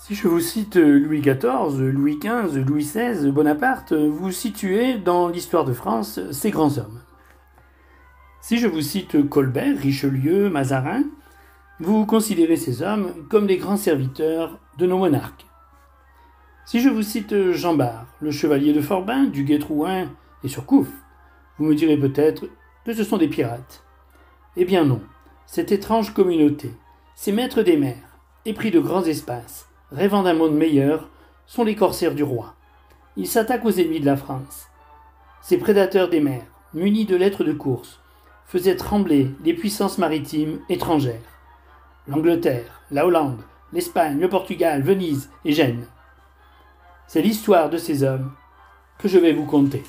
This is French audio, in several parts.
Si je vous cite Louis XIV, Louis XV, Louis XVI, Bonaparte, vous situez dans l'histoire de France ces grands hommes. Si je vous cite Colbert, Richelieu, Mazarin, vous considérez ces hommes comme les grands serviteurs de nos monarques. Si je vous cite Jean Bart, le chevalier de Forbin, du Guay-Trouin et Surcouf, vous me direz peut-être que ce sont des pirates. Eh bien non, cette étrange communauté, ces maîtres des mers, épris de grands espaces, rêvant d'un monde meilleur, sont les corsaires du roi. Ils s'attaquent aux ennemis de la France. Ces prédateurs des mers, munis de lettres de course, faisaient trembler les puissances maritimes étrangères. L'Angleterre, la Hollande, l'Espagne, le Portugal, Venise et Gênes. C'est l'histoire de ces hommes que je vais vous conter.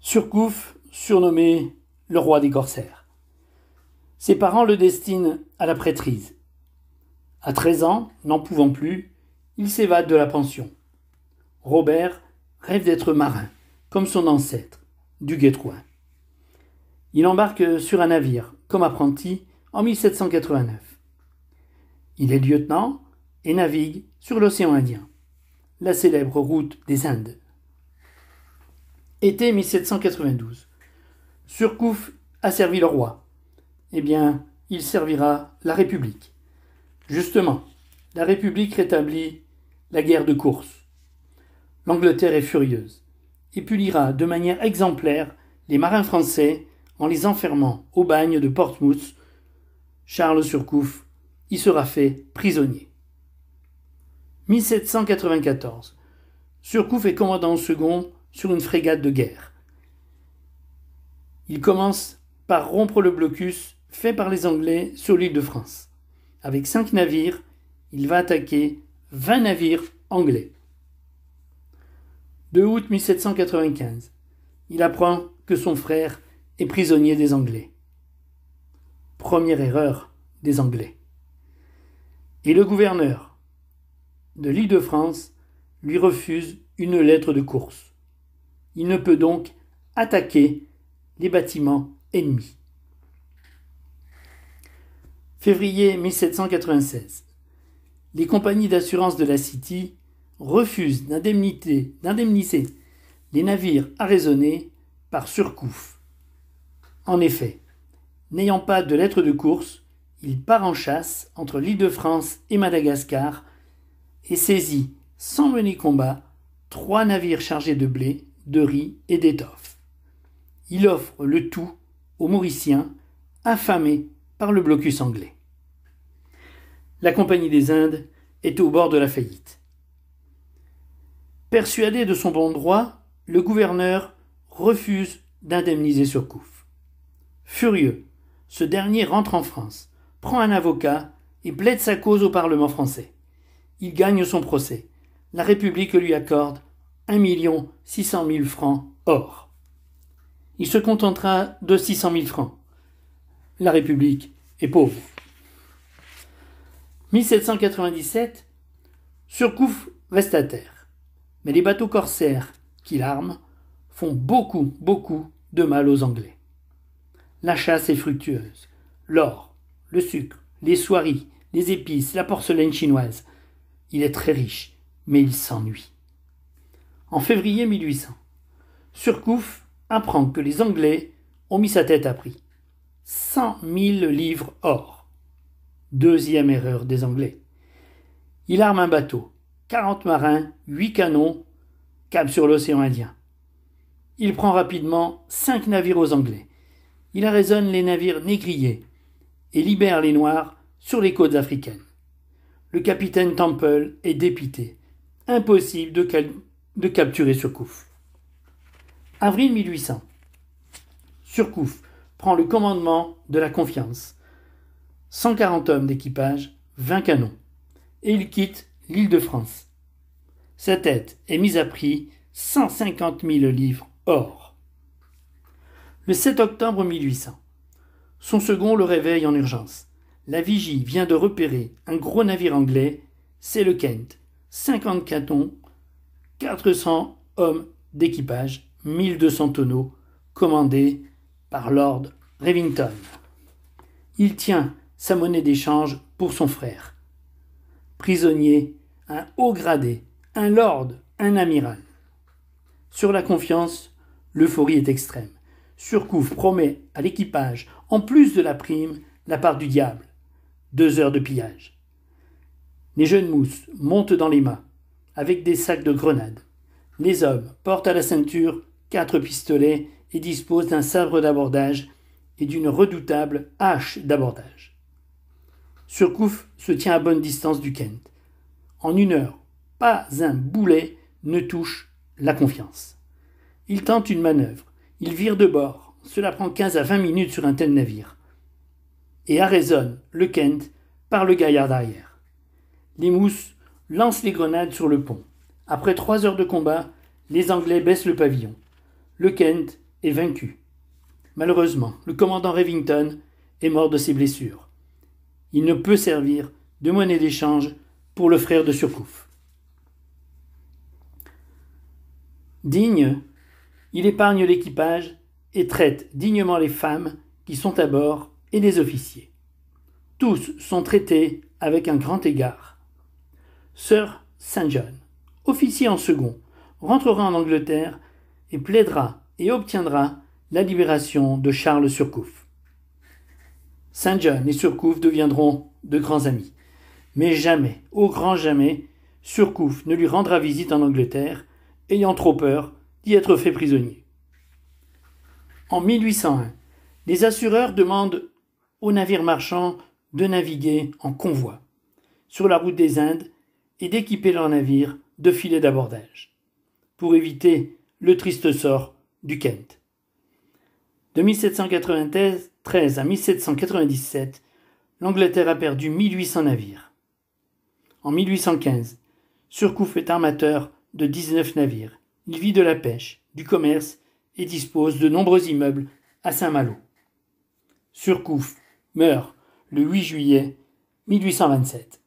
Surcouf, surnommé le roi des corsaires. Ses parents le destinent à la prêtrise. À 13 ans, n'en pouvant plus, il s'évade de la pension. Robert rêve d'être marin, comme son ancêtre, du Guay-Trouin. Il embarque sur un navire, comme apprenti, en 1789. Il est lieutenant et navigue sur l'océan Indien, la célèbre route des Indes. Été 1792. Surcouf a servi le roi. Eh bien, il servira la République. Justement, la République rétablit la guerre de course. L'Angleterre est furieuse et punira de manière exemplaire les marins français en les enfermant au bagne de Portsmouth. Charles Surcouf y sera fait prisonnier. 1794. Surcouf est commandant second sur une frégate de guerre. Il commence par rompre le blocus fait par les Anglais sur l'île de France. Avec 5 navires, il va attaquer 20 navires anglais. 2 août 1795, il apprend que son frère est prisonnier des Anglais. Première erreur des Anglais. Et le gouverneur de l'île de France lui refuse une lettre de course. Il ne peut donc attaquer les bâtiments ennemis. Février 1796. Les compagnies d'assurance de la City refusent d'indemniser les navires arraisonnés par Surcouf. En effet, n'ayant pas de lettre de course, il part en chasse entre l'Île-de-France et Madagascar et saisit, sans mener combat, 3 navires chargés de blé, de riz et d'étoffes. Il offre le tout aux Mauriciens, affamés par le blocus anglais. La Compagnie des Indes est au bord de la faillite. Persuadé de son bon droit, le gouverneur refuse d'indemniser Surcouf. Furieux, ce dernier rentre en France, prend un avocat et plaide sa cause au Parlement français. Il gagne son procès. La République lui accorde 1 600 000 francs or. Il se contentera de 600 000 francs. La République est pauvre. 1797, Surcouf reste à terre. Mais les bateaux corsaires qu'il arme font beaucoup de mal aux Anglais. La chasse est fructueuse. L'or, le sucre, les soieries, les épices, la porcelaine chinoise. Il est très riche, mais il s'ennuie. En février 1800, Surcouf apprend que les Anglais ont mis sa tête à prix. 100 000 livres or. Deuxième erreur des Anglais. Il arme un bateau, 40 marins, 8 canons, cap sur l'océan Indien. Il prend rapidement 5 navires aux Anglais. Il arraisonne les navires négriers et libère les Noirs sur les côtes africaines. Le capitaine Temple est dépité. Impossible de capturer Surcouf. Avril 1800. Surcouf prend le commandement de la Confiance. 140 hommes d'équipage, 20 canons. Et il quitte l'île de France. Sa tête est mise à prix 150 000 livres or. Le 7 octobre 1800. Son second le réveille en urgence. La vigie vient de repérer un gros navire anglais, c'est le Kent. 50 canons, 400 hommes d'équipage, 1200 tonneaux, commandés par Lord Revington. Il tient sa monnaie d'échange pour son frère. Prisonnier, un haut gradé, un lord, un amiral. Sur la confiance, l'euphorie est extrême. Surcouf promet à l'équipage, en plus de la prime, la part du diable. 2 heures de pillage. Les jeunes mousses montent dans les mâts, avec des sacs de grenades. Les hommes portent à la ceinture 4 pistolets et disposent d'un sabre d'abordage et d'une redoutable hache d'abordage. Surcouf se tient à bonne distance du Kent. En 1 heure, pas un boulet ne touche la confiance. Il tente une manœuvre, il vire de bord, cela prend 15 à 20 minutes sur un tel navire. Et arraisonne le Kent par le gaillard d'arrière. Les mousses lancent les grenades sur le pont. Après 3 heures de combat, les Anglais baissent le pavillon. Le Kent est vaincu. Malheureusement, le commandant Revington est mort de ses blessures. Il ne peut servir de monnaie d'échange pour le frère de Surcouf. Digne, il épargne l'équipage et traite dignement les femmes qui sont à bord et les officiers. Tous sont traités avec un grand égard. Sir St. John, officier en second, rentrera en Angleterre et plaidera et obtiendra la libération de Charles Surcouf. St. John et Surcouf deviendront de grands amis. Mais jamais, au grand jamais, Surcouf ne lui rendra visite en Angleterre, ayant trop peur d'y être fait prisonnier. En 1801, les assureurs demandent aux navires marchands de naviguer en convoi sur la route des Indes et d'équiper leurs navires de filets d'abordage, pour éviter le triste sort du Kent. De 1793 à 1797, l'Angleterre a perdu 1800 navires. En 1815, Surcouf est armateur de 19 navires. Il vit de la pêche, du commerce et dispose de nombreux immeubles à Saint-Malo. Surcouf meurt le 8 juillet 1827.